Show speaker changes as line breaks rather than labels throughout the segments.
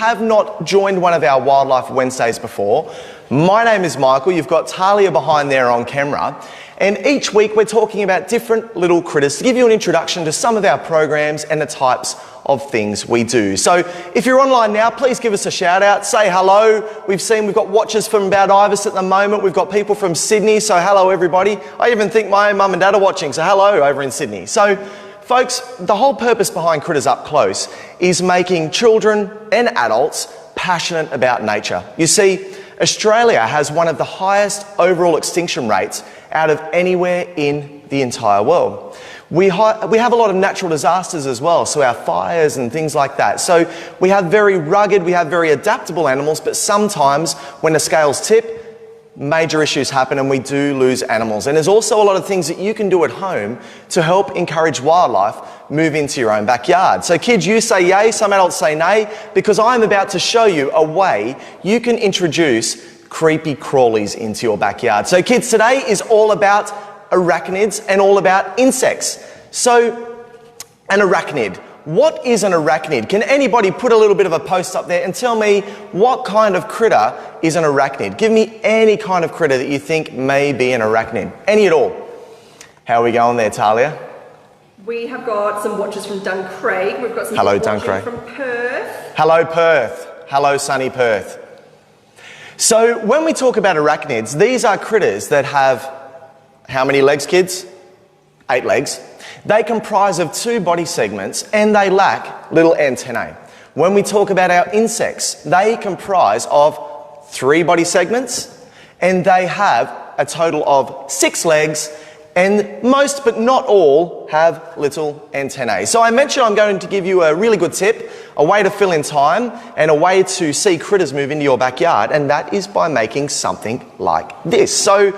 have not joined one of our Wildlife Wednesdays before, my name is Michael. You've got Talia behind there on camera. And each week we're talking about different little critters to give you an introduction to some of our programs and the types of things we do. So if you're online now, please give us a shout out, say hello. We've got watchers from Mount Ibis at the moment. We've got people from Sydney, so hello everybody. I even think my mum and dad are watching, so hello over in Sydney. So folks, the whole purpose behind Critters Up Close is making children and adults passionate about nature. You see, Australia has one of the highest overall extinction rates out of anywhere in the entire world. We have a lot of natural disasters as well, so our fires and things like that. So we have very rugged, we have very adaptable animals, but sometimes when the scales tip, major issues happen and we do lose animals. And there's also a lot of things that you can do at home to help encourage wildlife move into your own backyard. So kids, you say yay, some adults say nay, because I'm about to show you a way you can introduce creepy crawlies into your backyard. So kids, today is all about arachnids and all about insects. So, an arachnid. What is an arachnid? Can anybody put a little bit of a post up there and tell me what kind of critter is an arachnid? Give me any kind of critter that you think may be an arachnid. Any at all. How are we going there, Talia?
We have got some watchers from Duncraig. We've got some
Hello,
watching
Duncraig.
from Perth.
Hello, Perth. Hello, sunny Perth. So when we talk about arachnids, these are critters that have how many legs, kids? 8 legs. They comprise of 2 body segments and they lack little antennae. When we talk about our insects, they comprise of 3 body segments and they have a total of 6 legs, and most but not all have little antennae. So I mentioned I'm going to give you a really good tip, a way to fill in time and a way to see critters move into your backyard, and that is by making something like this. So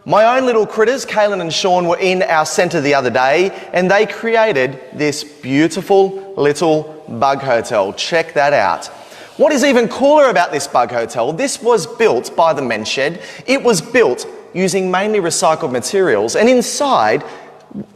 my own little critters, Kaylin and Sean, were in our centre the other day and they created this beautiful little bug hotel. Check that out. What is even cooler about this bug hotel, this was built by the Men's Shed. It was built using mainly recycled materials, and inside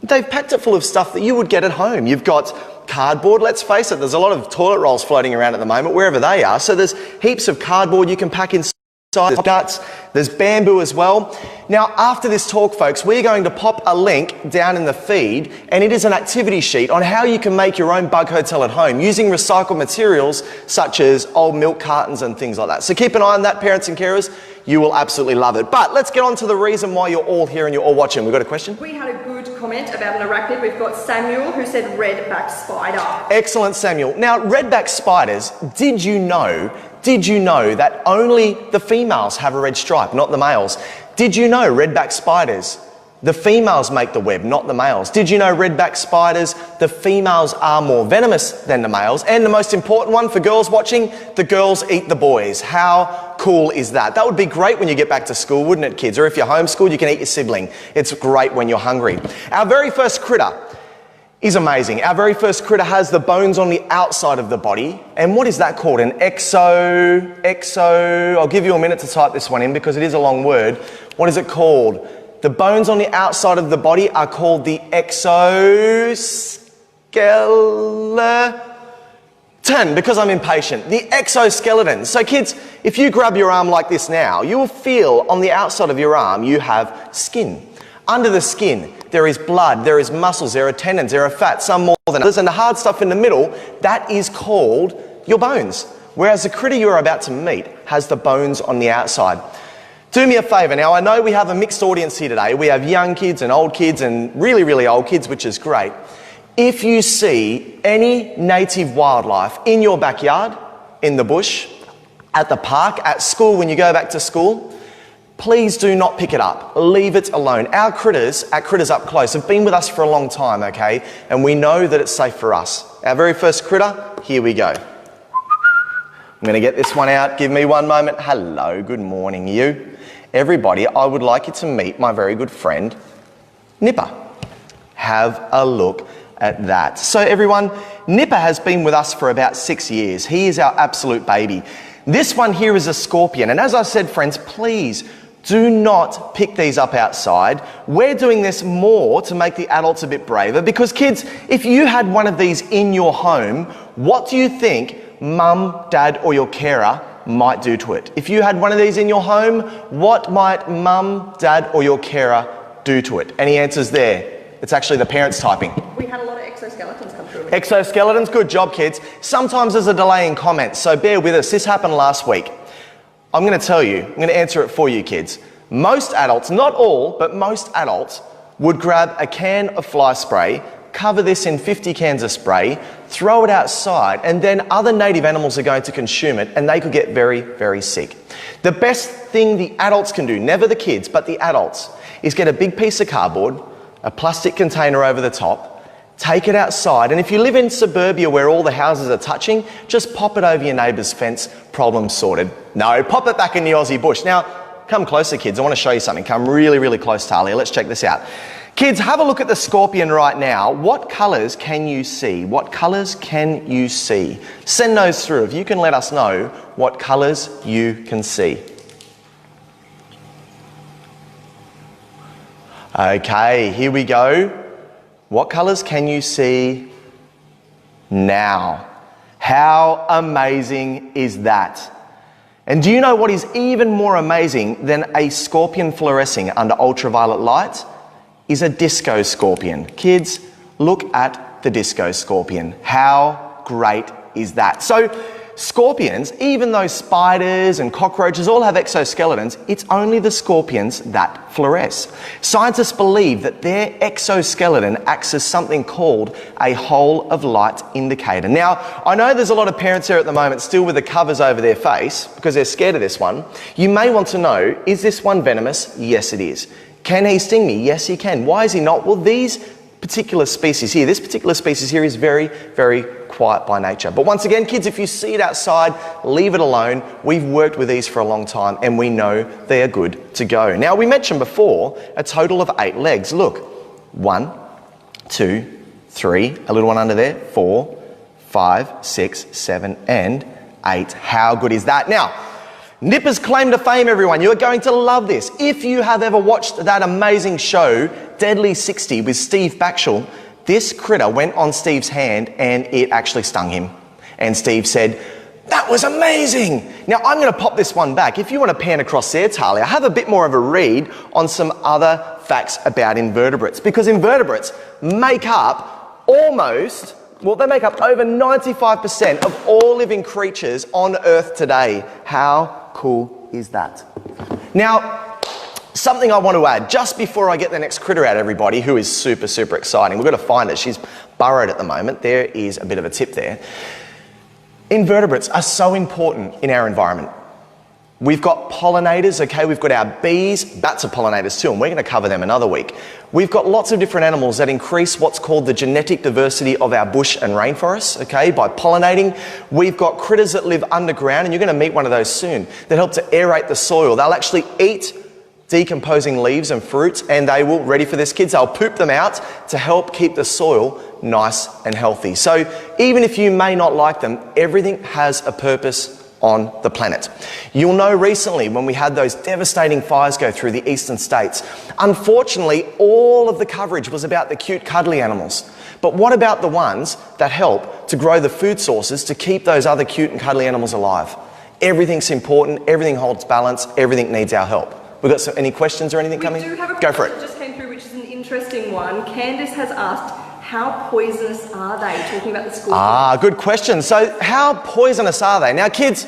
they've packed it full of stuff that you would get at home. You've got cardboard, let's face it, there's a lot of toilet rolls floating around at the moment, wherever they are, so there's heaps of cardboard you can pack inside. There's nuts, there's bamboo as well. Now, after this talk, folks, we're going to pop a link down in the feed, and it is an activity sheet on how you can make your own bug hotel at home using recycled materials such as old milk cartons and things like that. So keep an eye on that, parents and carers. You will absolutely love it. But let's get on to the reason why you're all here and you're all watching. We've got a question?
We had a good comment about an arachnid. We've got Samuel who said redback spider.
Excellent, Samuel. Now, redback spiders, did you know that only the females have a red stripe, not the males? Did you know redback spiders, the females make the web, not the males? Did you know redback spiders, the females are more venomous than the males? And the most important one for girls watching, the girls eat the boys. How cool is that? That would be great when you get back to school, wouldn't it, kids? Or if you're homeschooled, you can eat your sibling. It's great when you're hungry. Our very first critter is amazing. Our very first critter has the bones on the outside of the body. And what is that called? An I'll give you a minute to type this one in because it is a long word. What is it called? The bones on the outside of the body are called the exoskeleton, because I'm impatient. The exoskeletons. So kids, if you grab your arm like this now, you will feel on the outside of your arm you have skin. Under the skin, there is blood, there is muscles, there are tendons, there are fat, some more than others, and the hard stuff in the middle, that is called your bones. Whereas the critter you're about to meet has the bones on the outside. Do me a favour. Now, I know we have a mixed audience here today. We have young kids and old kids and really, really old kids, which is great. If you see any native wildlife in your backyard, in the bush, at the park, at school when you go back to school, please do not pick it up. Leave it alone. Our critters at Critters Up Close have been with us for a long time, okay? And we know that it's safe for us. Our very first critter, here we go. I'm going to get this one out. Give me one moment. Hello, good morning, you. Everybody, I would like you to meet my very good friend, Nipper. Have a look at that. So everyone, Nipper has been with us for about 6 years. He is our absolute baby. This one here is a scorpion. And as I said, friends, please do not pick these up outside. We're doing this more to make the adults a bit braver because kids, if you had one of these in your home, what do you think mum, dad, or your carer might do to it? If you had one of these in your home, what might mum, dad, or your carer do to it? Any answers there? It's actually the parents typing.
We had a lot of exoskeletons come through.
Exoskeletons, good job, kids. Sometimes there's a delay in comments, so bear with us. This happened last week. I'm going to tell you, I'm going to answer it for you, kids. Most adults, not all, but most adults would grab a can of fly spray, cover this in 50 cans of spray, throw it outside, and then other native animals are going to consume it, and they could get very, very sick. The best thing the adults can do, never the kids, but the adults, is get a big piece of cardboard, a plastic container over the top, take it outside, and if you live in suburbia where all the houses are touching, just pop it over your neighbour's fence, problem sorted. No, pop it back in the Aussie bush. Now, come closer, kids. I want to show you something. Come really, really close, Talia. Let's check this out. Kids, have a look at the scorpion right now. What colours can you see? What colours can you see? Send those through. If you can let us know what colours you can see. Okay, here we go. What colours can you see now? How amazing is that? And do you know what is even more amazing than a scorpion fluorescing under ultraviolet light? Is a disco scorpion. Kids, look at the disco scorpion. How great is that? So scorpions, even though spiders and cockroaches all have exoskeletons, it's only the scorpions that fluoresce. Scientists believe that their exoskeleton acts as something called a whole of light indicator. Now, I know there's a lot of parents here at the moment still with the covers over their face because they're scared of this one. You may want to know, is this one venomous? Yes, it is. Can he sting me? Yes, he can. Why is he not? Well, these particular species here, this particular species here is very, very quiet by nature. But once again, kids, if you see it outside, leave it alone. We've worked with these for a long time and we know they are good to go. Now, we mentioned before a total of 8 legs. Look, 1, 2, 3, a little one under there, 4, 5, 6, 7, and 8. How good is that? Now, Nipper's claim to fame, everyone. You are going to love this. If you have ever watched that amazing show, Deadly 60 with Steve Backshall, this critter went on Steve's hand and it actually stung him. And Steve said, "That was amazing." Now, I'm going to pop this one back. If you want to pan across there, Talia, have a bit more of a read on some other facts about invertebrates. Because invertebrates make up almost, well, they make up over 95% of all living creatures on Earth today. How cool is that? Now, something I want to add just before I get the next critter out, everybody, who is super, super exciting. We've got to find her. She's burrowed at the moment. There is a bit of a tip there. Invertebrates are so important in our environment. We've got pollinators, okay? We've got our bees. Bats are pollinators too, and we're going to cover them another week. We've got lots of different animals that increase what's called the genetic diversity of our bush and rainforests, okay, by pollinating. We've got critters that live underground, and you're going to meet one of those soon, that help to aerate the soil. They'll actually eat decomposing leaves and fruits, and they will, ready for this, kids, they'll poop them out to help keep the soil nice and healthy. So even if you may not like them, everything has a purpose on the planet. You'll know recently when we had those devastating fires go through the eastern states, unfortunately all of the coverage was about the cute cuddly animals. But what about the ones that help to grow the food sources to keep those other cute and cuddly animals alive? Everything's important, everything holds balance, everything needs our help. We've got any questions or anything coming?
We do have a
Go for
question that just came through, which is an interesting one. Candice has asked, how poisonous are they? Talking about the scorpion.
Ah, good question. So how poisonous are they? Now, kids,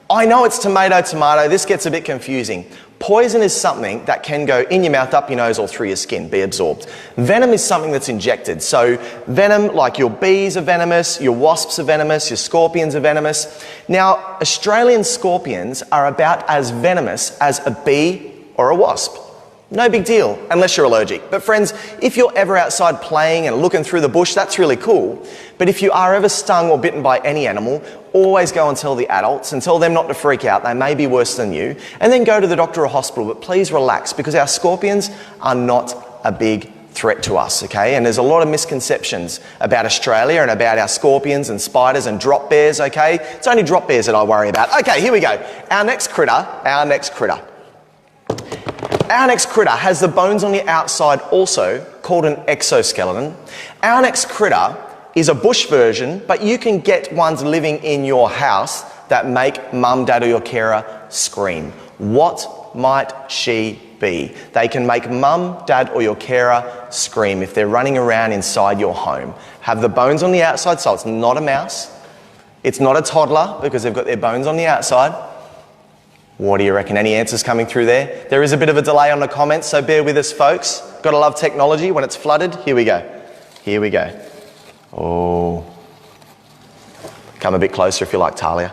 I know it's tomato, tomato. This gets a bit confusing. Poison is something that can go in your mouth, up your nose, or through your skin, be absorbed. Venom is something that's injected. So venom, like your bees are venomous, your wasps are venomous, your scorpions are venomous. Now, Australian scorpions are about as venomous as a bee or a wasp. No big deal, unless you're allergic. But friends, if you're ever outside playing and looking through the bush, that's really cool. But if you are ever stung or bitten by any animal, always go and tell the adults and tell them not to freak out. They may be worse than you. And then go to the doctor or hospital, but please relax because our scorpions are not a big threat to us, okay? And there's a lot of misconceptions about Australia and about our scorpions and spiders and drop bears, okay? It's only drop bears that I worry about. Okay, here we go. Our next critter. Our next critter has the bones on the outside also called an exoskeleton. Our next critter is a bush version, but you can get ones living in your house that make mum, dad, or your carer scream. What might she be? They can make mum, dad, or your carer scream if they're running around inside your home. Have the bones on the outside, so it's not a mouse. It's not a toddler because they've got their bones on the outside. What do you reckon? Any answers coming through there? There is a bit of a delay on the comments, so bear with us, folks. Gotta love technology when it's flooded. Here we go. Here we go. Oh. Come a bit closer if you like, Talia.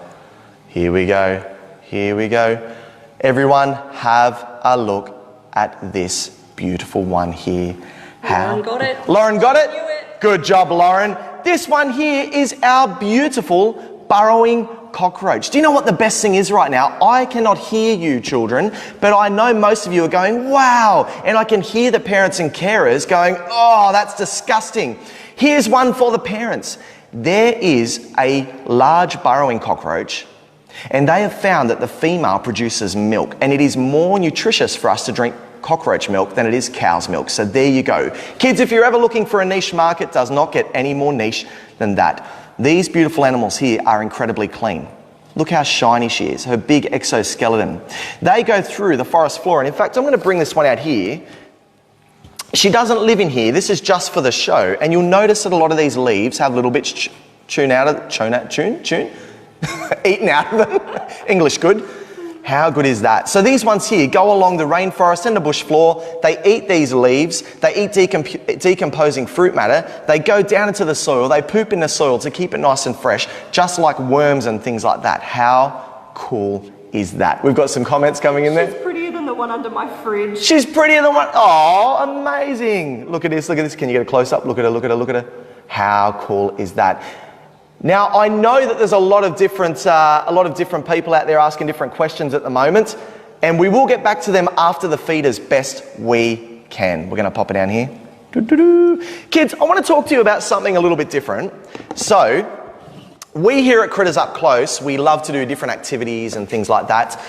Here we go. Here we go. Everyone have a look at this beautiful one here.
Lauren got it.
Lauren got it?
Knew it.
Good job, Lauren. This one here is our beautiful burrowing cockroach. Do you know what the best thing is right now? I cannot hear you, children, but I know most of you are going, wow, and I can hear the parents and carers going, oh, that's disgusting. Here's one for the parents. There is a large burrowing cockroach, and they have found that the female produces milk, and it is more nutritious for us to drink cockroach milk than it is cow's milk. So there you go. Kids, if you're ever looking for a niche market, does not get any more niche than that. These beautiful animals here are incredibly clean. Look how shiny she is, her big exoskeleton. They go through the forest floor, and in fact, I'm going to bring this one out here. She doesn't live in here. This is just for the show, and you'll notice that a lot of these leaves have little bits eaten out of them. English good. How good is that? So these ones here go along the rainforest and the bush floor. They eat these leaves. They eat decomposing fruit matter. They go down into the soil. They poop in the soil to keep it nice and fresh, just like worms and things like that. How cool is that? We've got some comments coming in there.
She's prettier than the one under my fridge.
She's prettier than one. Oh, amazing. Look at this. Look at this. Can you get a close up? Look at her. Look at her. Look at her. How cool is that? Now, I know that there's a lot of different people out there asking different questions at the moment, and we will get back to them after the feed as best we can. We're going to pop it down here. Kids, I want to talk to you about something a little bit different. So, we here at Critters Up Close, we love to do different activities and things like that.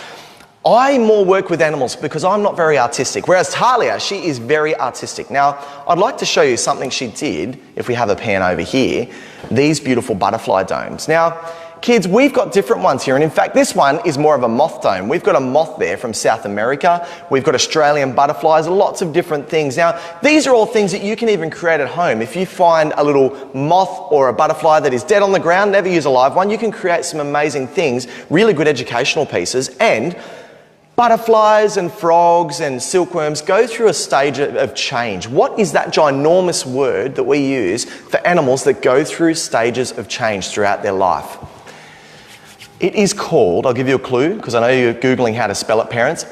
I more work with animals because I'm not very artistic, whereas Talia, she is very artistic. Now, I'd like to show you something she did, if we have a pan over here, these beautiful butterfly domes. Now, kids, we've got different ones here, and in fact, this one is more of a moth dome. We've got a moth there from South America. We've got Australian butterflies, lots of different things. Now, these are all things that you can even create at home. If you find a little moth or a butterfly that is dead on the ground, never use a live one, you can create some amazing things, really good educational pieces, and butterflies and frogs and silkworms go through a stage of change. What is that ginormous word that we use for animals that go through stages of change throughout their life? It is called, I'll give you a clue, because I know you're Googling how to spell it, parents,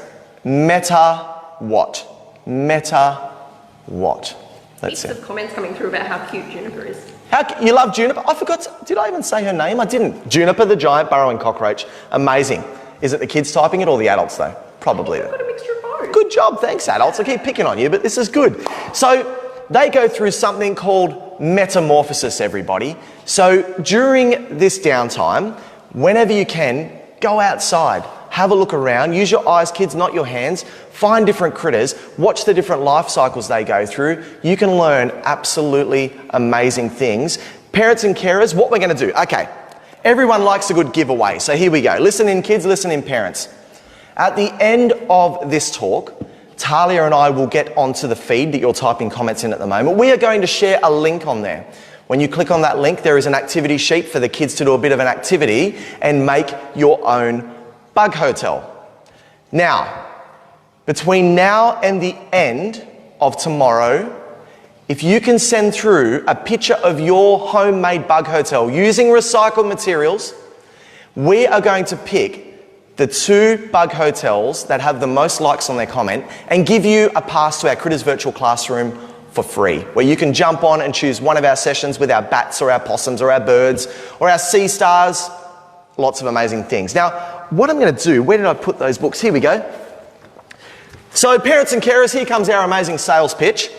meta what? Meta what? Let's see.
Heaps of comments coming through about how cute Juniper is.
You love Juniper? I forgot, did I even say her name? I didn't. Juniper the giant burrowing cockroach. Amazing. Is it the kids typing it or the adults though? Probably.
I've got a mixture of both.
Good job, thanks adults. I keep picking on you, but this is good. So they go through something called metamorphosis, everybody. So during this downtime, whenever you can, go outside, have a look around, use your eyes, kids, not your hands, find different critters, watch the different life cycles they go through. You can learn absolutely amazing things. Parents and carers, what we're going to do, okay. Everyone likes a good giveaway, so here we go. Listen in, kids, listen in, parents. At the end of this talk, Talia and I will get onto the feed that you're typing comments in at the moment. We are going to share a link on there. When you click on that link, there is an activity sheet for the kids to do a bit of an activity and make your own bug hotel. Now, between now and the end of tomorrow, if you can send through a picture of your homemade bug hotel using recycled materials, we are going to pick the 2 bug hotels that have the most likes on their comment and give you a pass to our Critters Virtual Classroom for free, where you can jump on and choose one of our sessions with our bats or our possums or our birds or our sea stars. Lots of amazing things. Now, what I'm going to do, where did I put those books? Here we go. So parents and carers, here comes our amazing sales pitch.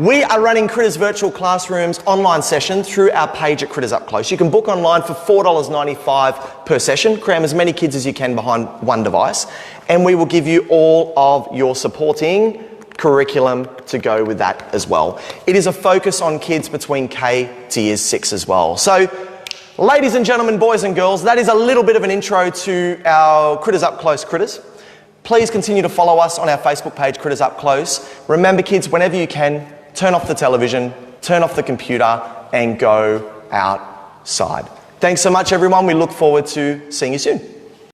We are running Critters Virtual Classroom's online session through our page at Critters Up Close. You can book online for $4.95 per session, cram as many kids as you can behind one device, and we will give you all of your supporting curriculum to go with that as well. It is a focus on kids between K to Year 6 as well. So, ladies and gentlemen, boys and girls, that is a little bit of an intro to our Critters Up Close critters. Please continue to follow us on our Facebook page, Critters Up Close. Remember, kids, whenever you can, turn off the television, turn off the computer, and go outside. Thanks so much, everyone. We look forward to seeing you soon.